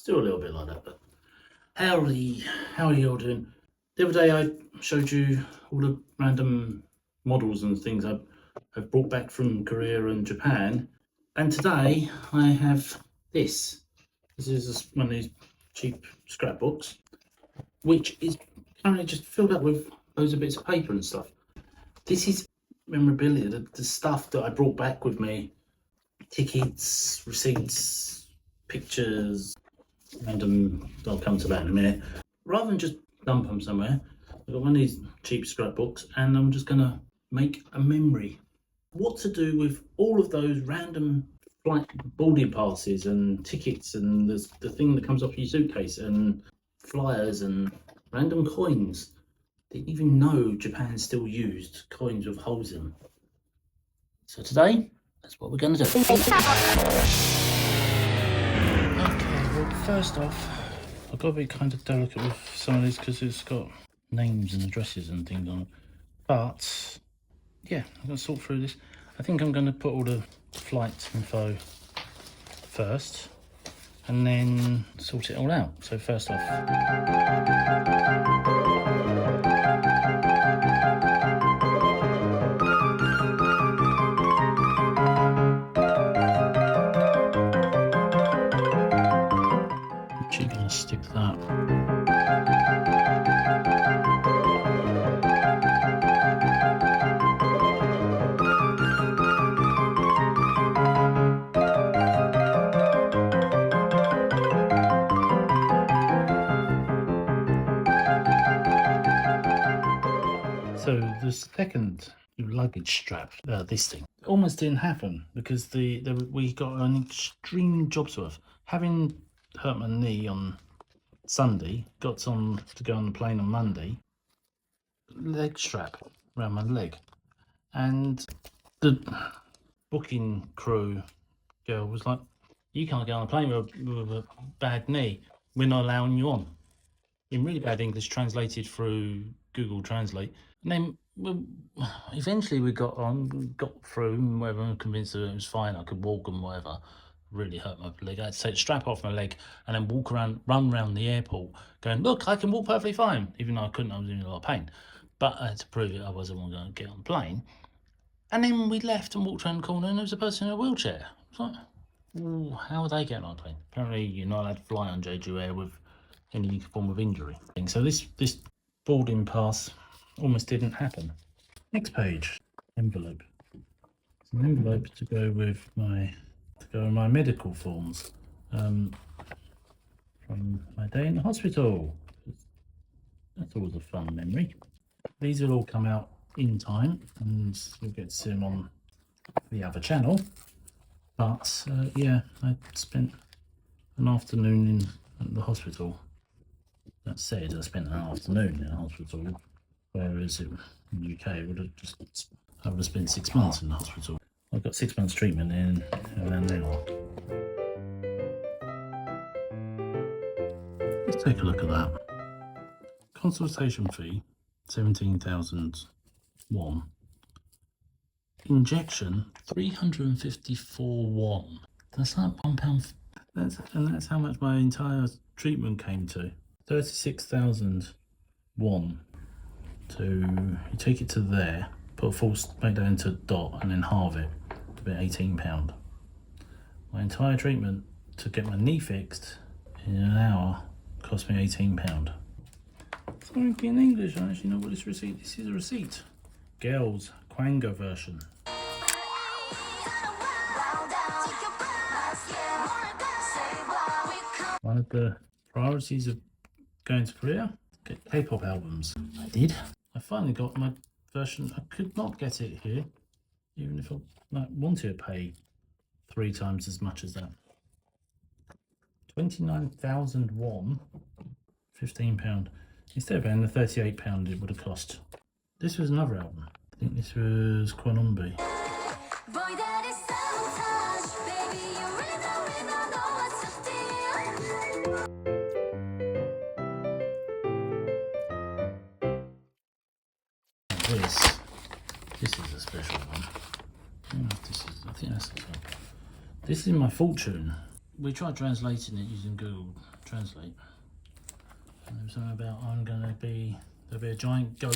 Still a little bit like that, but how are you all doing? The other day I showed you all the random models and things I've brought back from Korea and Japan, and today I have this. This is one of these cheap scrapbooks, which is currently just filled up with loads of bits of paper and stuff. This is memorabilia, the stuff that I brought back with me. Tickets, receipts, pictures, random, I'll come to that in a minute. Rather than just dump them somewhere, I've got one of these cheap scrapbooks and I'm just gonna make a memory. What to do with all of those random flight boarding passes and tickets and the thing that comes off your suitcase and flyers and random coins. Didn't even know Japan still used coins with holes in them. So today, that's what we're going to do. Okay, well, first off, I've got to be kind of delicate with some of these because it's got names and addresses and things on it. But, yeah, I'm going to sort through this. I think I'm going to put all the flight info first and then sort it all out. So first off, gonna stick that. So the second luggage strap, this thing, almost didn't happen because we got an extreme job's worth. Having hurt my knee on Sunday, got on to go on the plane on Monday, leg strap around my leg, and the booking crew girl was like, you can't get on a plane with a bad knee, we're not allowing you on, in really bad English translated through Google Translate. And then eventually we got through and whatever, and convinced that it was fine, I could walk and whatever. Really hurt my leg. I had to take the strap off my leg and then run around the airport going, look, I can walk perfectly fine, even though I couldn't. I was in a lot of pain, but I had to prove it. I wasn't going to get on the plane. And then we left and walked around the corner and there was a person in a wheelchair. I was like, ooh, how are they getting on a plane? Apparently you're not allowed to fly on Jeju Air with any form of injury. So this boarding pass almost didn't happen. Next page, envelope. It's an envelope to go with my medical forms from my day in the hospital. That's always a fun memory. These will all come out in time and you'll get to see them on the other channel. But yeah, I spent an afternoon in the hospital. That said, I spent an afternoon in the hospital, whereas in the UK I would have spent 6 months in the hospital. I've got 6 months treatment in around now. Let's take a look at that. Consultation fee, 17,000 won. Injection, 354 won. That's like £1. That's how much my entire treatment came to. 36,000 won. So you take it to there, put a full make that into a dot and then halve it to be £18. My entire treatment to get my knee fixed in an hour cost me £18. Sorry, in English, I actually know what this receipt. This is a receipt. Girls, Quango version. One of the priorities of going to Korea, get K-pop albums. I did. I finally got my version. I could not get it here, even if I wanted to pay 3 times as much as that. 29,000 won, £15. Instead of paying the £38 it would have cost. This was another album. I think this was Kwanumbi. This is a special one. I think that's the top. This is my fortune. we tried translating it using Google Translate. And there was something about there'll be a giant goat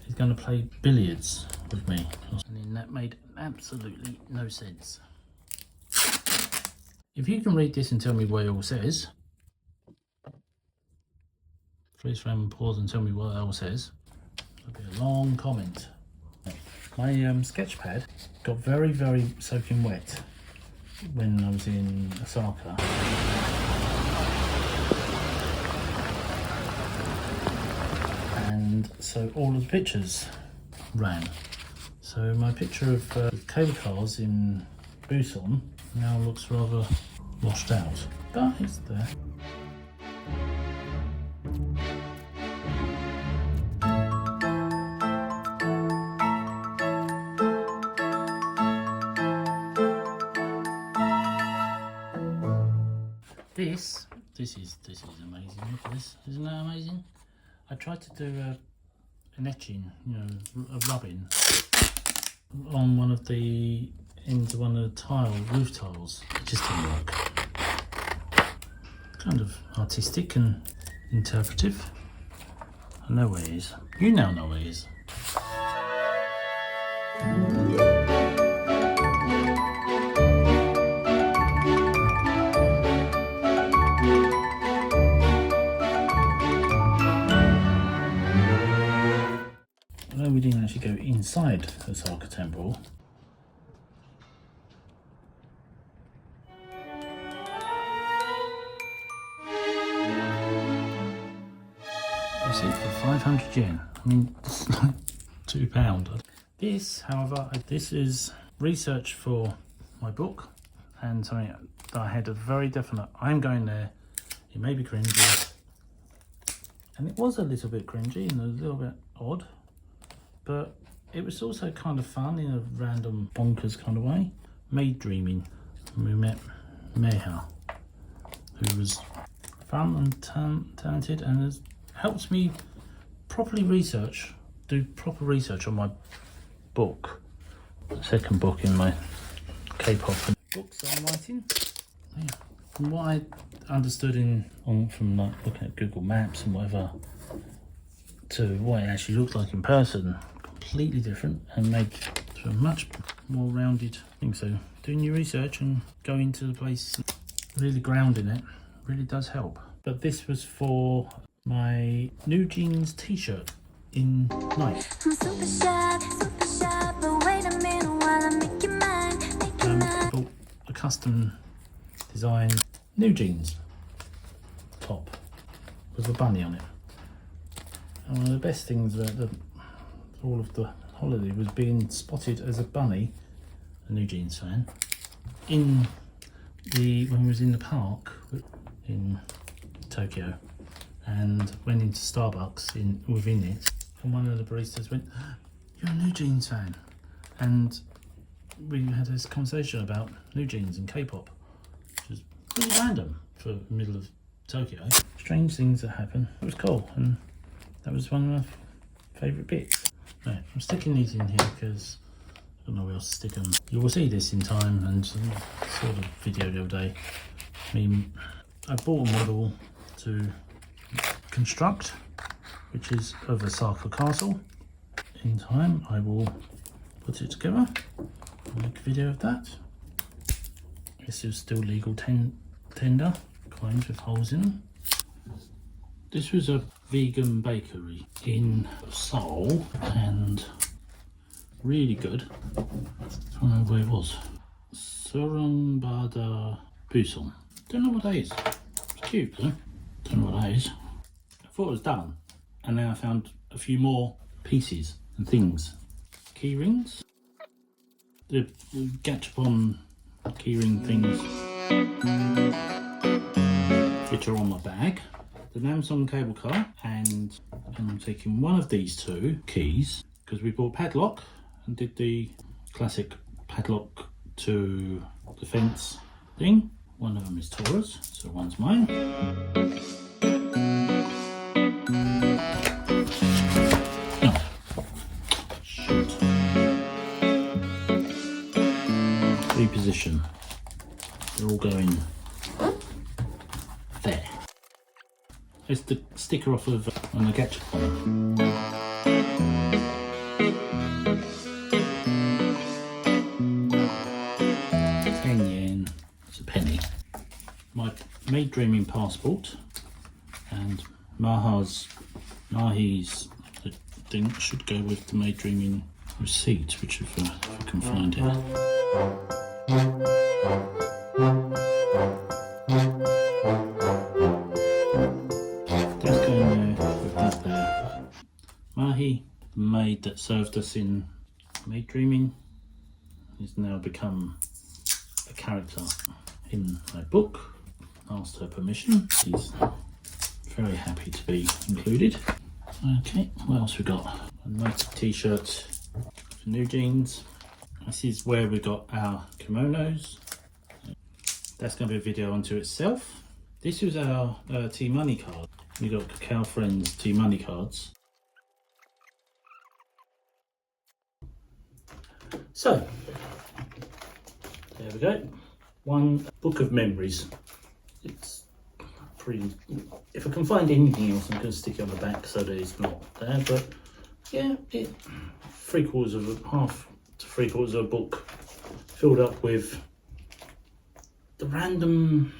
who's going to play billiards with me. And then that made absolutely no sense. If you can read this and tell me what it all says, please frame and pause and tell me what it all says. That'll be a long comment. My sketch pad got very, very soaking wet when I was in Osaka. And so all of the pictures ran. So my picture of cable cars in Busan now looks rather washed out, but it's there. This is amazing. Look at this, isn't that amazing? I tried to do an etching, you know, a rubbing on one of the ends of one of the roof tiles. It just didn't work. Kind of artistic and interpretive. I know where it is. You now know where it is. Although we didn't actually go inside Osaka Temple, you see, for 500 yen. I mean, it's like £2. This, however, this is research for my book and something that I had a very definite, I'm going there, it may be cringy, and it was a little bit cringy and a little bit odd, but it was also kind of fun in a random bonkers kind of way. Maid dreaming. We met Meha, who was fun and talented and has helped me do proper research on my book. The second book in my K-pop books that I'm writing. Yeah. From what I understood from like looking at Google Maps and whatever, to what it actually looked like in person, completely different and made to a much more rounded thing. So doing your research and going to the place, really grounding it, really does help. But this was for my New Jeans t-shirt in Night. I bought a custom designed New Jeans top with a bunny on it. And one of the best things about all of the holiday was being spotted as a bunny, a New Jeans fan, when we was in the park in Tokyo, and went into Starbucks within it, and one of the baristas went, "You're a New Jeans fan," and we had this conversation about New Jeans and K-pop, which was really random for the middle of Tokyo. Strange things that happen. It was cool, and that was one of my favourite bits. Right, I'm sticking these in here because I don't know where else to stick them. You will see this in time, and saw the video the other day. I bought a model to construct, which is of Osaka Castle. In time, I will put it together, make a video of that. This is still legal tender, coins with holes in them. This was a vegan bakery in Seoul, and really good. I don't remember where it was. Soronbada Busan. Don't know what that is. It's cute though. Don't know what that is. I thought it was done, and then I found a few more pieces and things. Key rings. The Gachapon keyring things, which are on my bag. The Namsong cable car, and I'm taking one of these two keys because we bought padlock and did the classic padlock to the fence thing. One of them is Taurus, so one's mine. Oh, shoot. Reposition. They're all going It's the sticker off of an gadget phone. 10 yen, it's a penny. My Made Dreaming passport and Mahi's I think should go with the Made Dreaming receipt, which if I can find it. That's going there with that there. Mahi, the maid that served us in Made Dreaming, has now become a character in my book. Asked her permission. She's very happy to be included. Okay, what else we got? A nice t-shirt, new jeans. This is where we got our kimonos. That's going to be a video unto itself. This was our T-Money card. We got Cacao Friends T-Money cards. So, there we go. One book of memories. It's pretty. If I can find anything else, I'm going to stick it on the back so that it's not there. But yeah, half to 3/4 of a book filled up with the random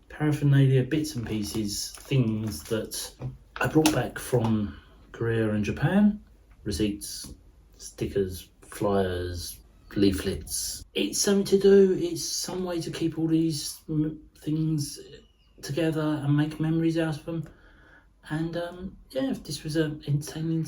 paraphernalia, bits and pieces, things that I brought back from Korea and Japan. Receipts, stickers, flyers, leaflets. It's something to do. It's some way to keep all these things together and make memories out of them. And yeah, if this was an entertaining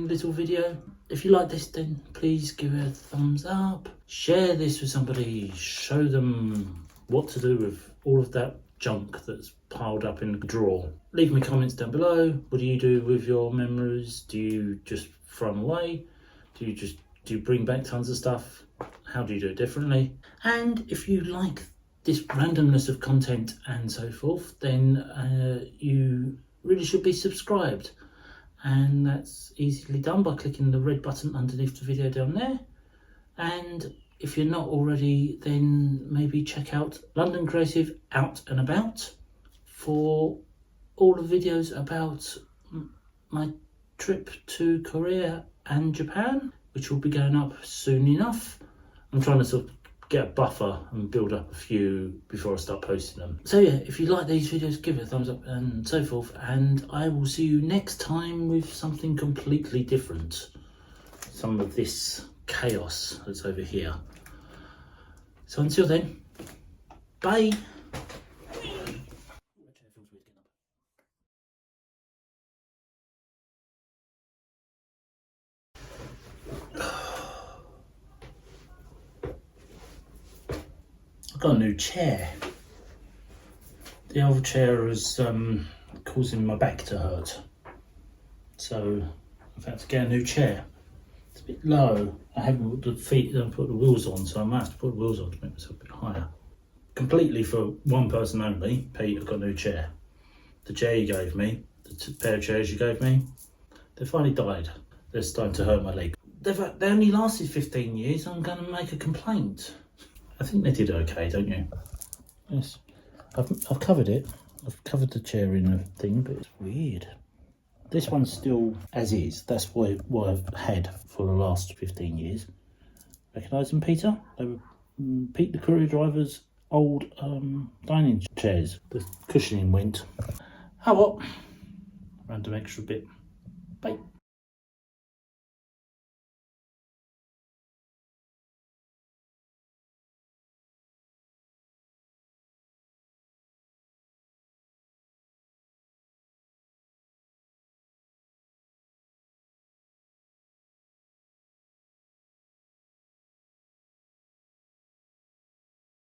little video, if you like this, then please give it a thumbs up. Share this with somebody. Show them what to do with all of that junk that's piled up in the drawer. Leave me comments down below. What do you do with your memories? Do you just throw them away? Do you bring back tons of stuff? How do you do it differently? And if you like this randomness of content and so forth, then you really should be subscribed. And that's easily done by clicking the red button underneath the video down there. And if you're not already, then maybe check out London Creative Out and About for all the videos about my trip to Korea and Japan, which will be going up soon enough. I'm trying to sort of get a buffer and build up a few before I start posting them. So yeah, if you like these videos, give it a thumbs up and so forth. And I will see you next time with something completely different. Some of this chaos that's over here. So until then, bye. I've got a new chair. The old chair is causing my back to hurt. So I've had to get a new chair. It's a bit low. I haven't put the wheels on, so I might have to put the wheels on to make myself a bit higher. Completely for one person only. Pete, I've got a new chair. The chair you gave me, the pair of chairs you gave me, they finally died. They're starting to hurt my leg. They only lasted 15 years. I'm going to make a complaint. I think they did okay, don't you? Yes. I've covered it. I've covered the chair in a thing, but it's weird. This one's still as is. That's what I've had for the last 15 years. Recognise them, Peter? They were Pete the courier driver's old dining chairs. The cushioning went. Oh well. Random extra bit. Bye.